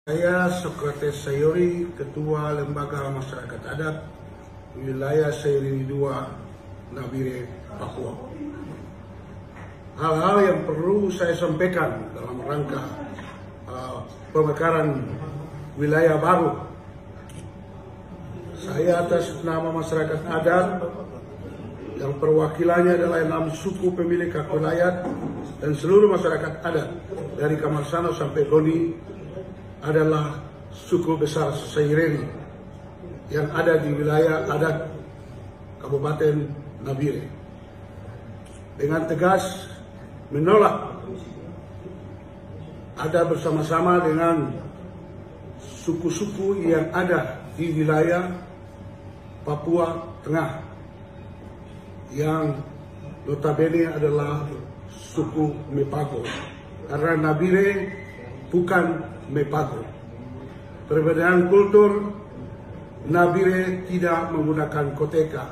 Saya Sokrates Sayuri, Ketua Lembaga Masyarakat Adat Wilayah Sayuri II, Nabire, Papua. Hal-hal yang perlu saya sampaikan dalam rangka pemekaran wilayah baru. Saya atas nama masyarakat adat yang perwakilannya adalah 6 suku pemilik hak wilayah dan seluruh masyarakat adat dari Kamarsano sampai Goni adalah suku besar Saireri yang ada di wilayah adat Kabupaten Nabire. Dengan tegas menolak ada bersama-sama dengan suku-suku yang ada di wilayah Papua Tengah yang notabene adalah suku Mepago, karena Nabire bukan Mepago. Perbedaan kultur, Nabire tidak menggunakan koteka,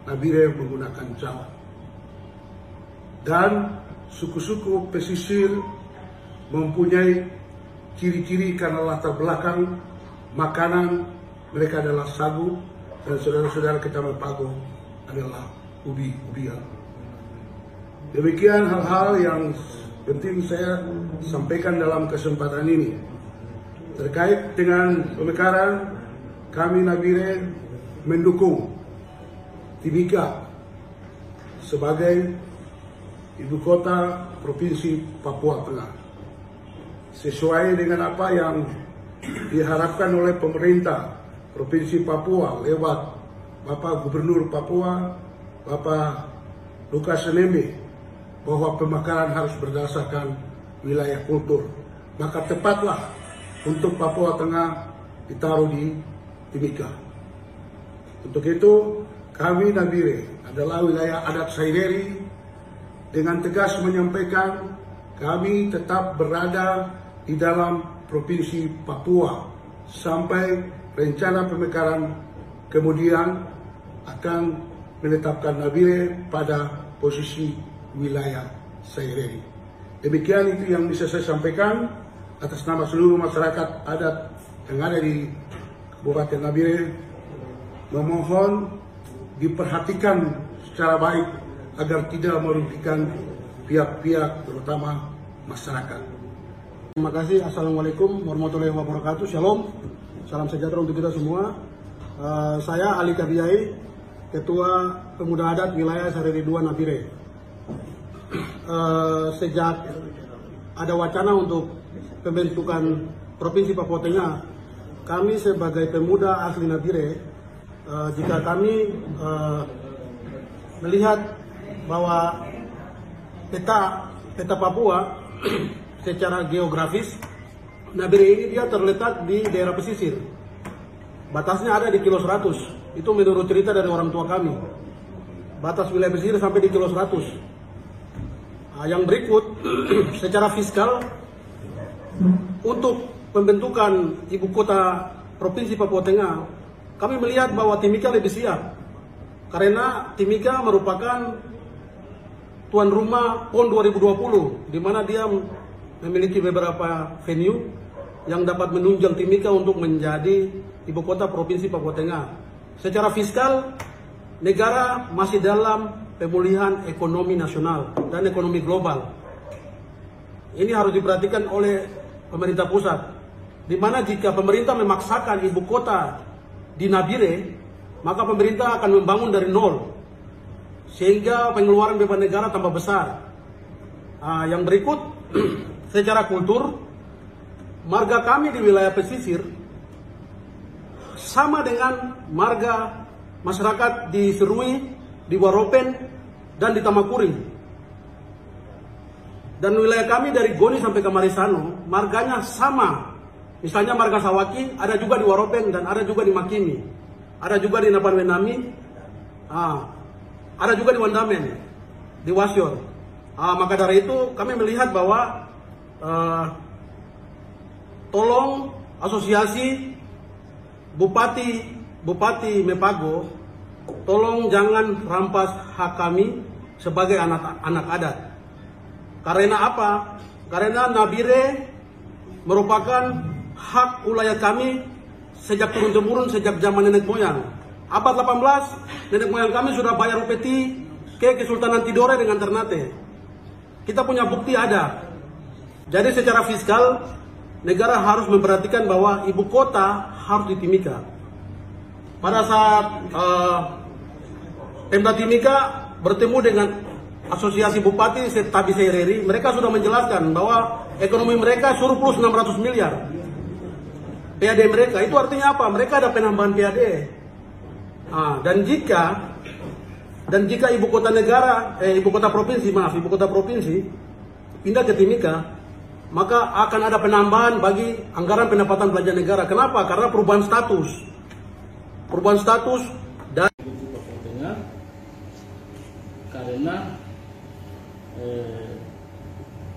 Nabire menggunakan Jawa. Dan suku-suku pesisir mempunyai ciri-ciri karena latar belakang makanan mereka adalah sagu dan saudara-saudara kita Mepago adalah ubi-ubian. Demikian hal-hal yang penting saya sampaikan dalam kesempatan ini. Terkait dengan pemekaran, kami Nabire mendukung Timika sebagai ibu kota Provinsi Papua Tengah. Sesuai dengan apa yang diharapkan oleh pemerintah Provinsi Papua lewat Bapak Gubernur Papua, Bapak Lukas Nmb, bahwa pemekaran harus berdasarkan wilayah kultur. Maka tepatlah untuk Papua Tengah ditaruh di Timika. Untuk itu kami Nabire adalah wilayah adat Saireri dengan tegas menyampaikan kami tetap berada di dalam Provinsi Papua sampai rencana pemekaran kemudian akan menetapkan Nabire pada posisi wilayah Saireri. Demikian itu yang bisa saya sampaikan atas nama seluruh masyarakat adat yang ada di Kabupaten Nabire. Memohon diperhatikan secara baik agar tidak merugikan pihak-pihak terutama masyarakat. Terima kasih. Assalamualaikum warahmatullahi wabarakatuh. Shalom, salam sejahtera untuk kita semua. Saya Ali Kabiai, Ketua Pemuda Adat Wilayah Sayuri II Nabire. Sejak ada wacana untuk pembentukan Provinsi Papua Tengah, kami sebagai pemuda asli Nabire, jika kami melihat bahwa peta Papua secara geografis, Nabire ini dia terletak di daerah pesisir. Batasnya ada di kilo 100. Itu menurut cerita dari orang tua kami. Batas wilayah pesisir sampai di kilo 100. Yang berikut, secara fiskal, untuk pembentukan ibu kota Provinsi Papua Tengah, kami melihat bahwa Timika lebih siap. Karena Timika merupakan tuan rumah PON 2020, di mana dia memiliki beberapa venue yang dapat menunjang Timika untuk menjadi ibu kota Provinsi Papua Tengah. Secara fiskal, negara masih dalam pemulihan ekonomi nasional dan ekonomi global. Ini harus diperhatikan oleh pemerintah pusat, di mana jika pemerintah memaksakan ibu kota di Nabire, maka pemerintah akan membangun dari nol, sehingga pengeluaran beban negara tambah besar. Yang berikut, secara kultur, marga kami di wilayah pesisir sama dengan marga masyarakat di Serui, di Waropen, dan di Tamakuri. Dan wilayah kami dari Goni sampai ke Marisano, marganya sama. Misalnya marga Sawaki ada juga di Waropen dan ada juga di Makini, ada juga di Napanwenami, ada juga di Wandamen, di Wasyor. Maka dari itu kami melihat bahwa tolong asosiasi Bupati Mepago, tolong jangan rampas hak kami sebagai anak adat. Karena apa? Karena Nabire merupakan hak wilayah kami sejak turun-temurun, sejak zaman nenek moyang. Abad 18, nenek moyang kami sudah bayar upeti ke Kesultanan Tidore dengan Ternate. Kita punya bukti ada. Jadi secara fiskal, negara harus memperhatikan bahwa ibu kota harus di Timika. Pada saat Pemda Timika bertemu dengan Asosiasi Bupati Tabi Seireri, mereka sudah menjelaskan bahwa ekonomi mereka surplus 600 miliar. PAD mereka, itu artinya apa? Mereka ada penambahan PAD. Dan jika ibu kota provinsi pindah ke Timika, maka akan ada penambahan bagi anggaran pendapatan belanja negara. Kenapa? Karena perubahan status dan karena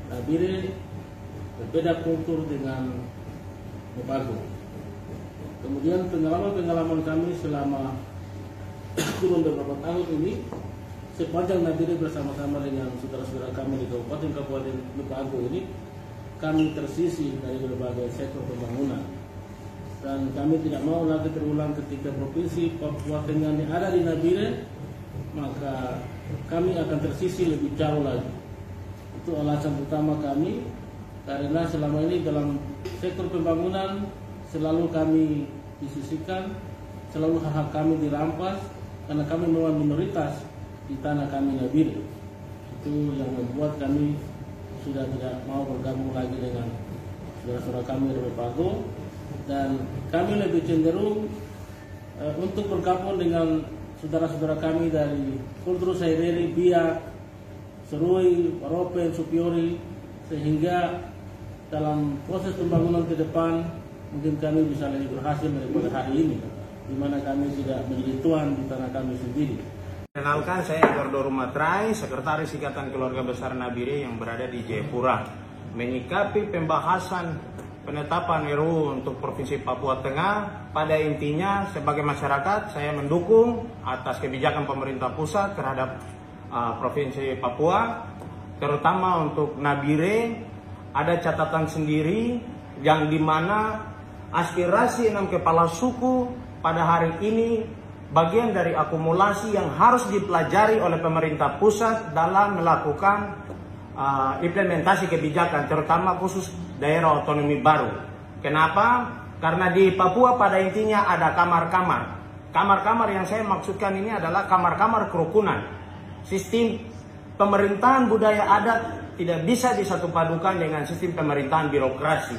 Nabire berbeda kultur dengan Mepago. Kemudian pengalaman kami selama turun beberapa tahun ini, sepanjang Nabire bersama-sama dengan saudara-saudara kami di Kabupaten Mepago ini, kami tersisih dari berbagai sektor pembangunan. Dan kami tidak mau lagi terulang ketika Provinsi Papua Tengah yang ada di Nabire, maka kami akan tersisih lebih jauh lagi. Itu alasan utama kami, karena selama ini dalam sektor pembangunan selalu kami disisihkan, selalu hak-hak kami dirampas, karena kami memang minoritas di tanah kami Nabire. Itu yang membuat kami sudah tidak mau bergabung lagi dengan saudara-saudara kami dari Mepago, dan kami lebih cenderung untuk bergabung dengan saudara-saudara kami dari Kultur Seireri, Biak, Serui, Waropen, Supiori, sehingga dalam proses pembangunan ke depan mungkin kami bisa lebih berhasil daripada hari ini, di mana kami tidak menjadi tuan di tanah kami sendiri. Kenalkan, saya Igor Matrai, Sekretaris Ikatan Keluarga Besar Nabire yang berada di Jayapura. Menyikapi pembahasan penetapan RUU untuk Provinsi Papua Tengah, pada intinya sebagai masyarakat saya mendukung atas kebijakan pemerintah pusat terhadap Provinsi Papua, terutama untuk Nabire. Ada catatan sendiri yang dimana aspirasi 6 kepala suku pada hari ini bagian dari akumulasi yang harus dipelajari oleh pemerintah pusat dalam melakukan implementasi kebijakan, terutama khusus daerah otonomi baru. Kenapa? Karena di Papua pada intinya ada kamar-kamar. Kamar-kamar yang saya maksudkan ini adalah kamar-kamar kerukunan. Sistem pemerintahan budaya adat tidak bisa disatupadukan dengan sistem pemerintahan birokrasi.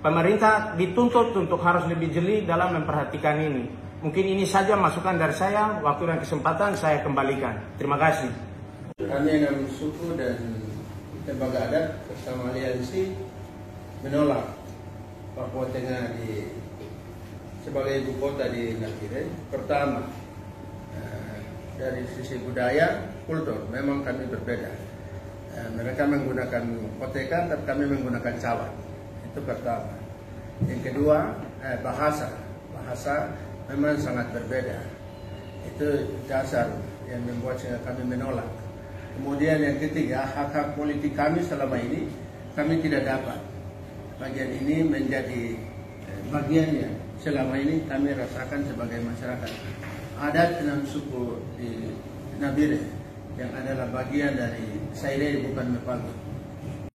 Pemerintah dituntut untuk harus lebih jeli dalam memperhatikan ini. Mungkin ini saja masukan dari saya. Waktu dan kesempatan saya kembalikan. Terima kasih. Kami 6 suku dan lembaga adat bersama aliansi menolak Papua Tengah sebagai ibu kota di Nabire. Pertama, dari sisi budaya, kultur, memang kami berbeda. Mereka menggunakan koteka, tapi kami menggunakan cawan. Itu pertama. Yang kedua, bahasa memang sangat berbeda. Itu dasar yang membuat kami menolak. Kemudian yang ketiga, hak-hak politik kami selama ini kami tidak dapat. Bagian ini menjadi bagian yang selama ini kami rasakan sebagai masyarakat adat 6 suku di Nabire yang adalah bagian dari Seireri bukan Mepago.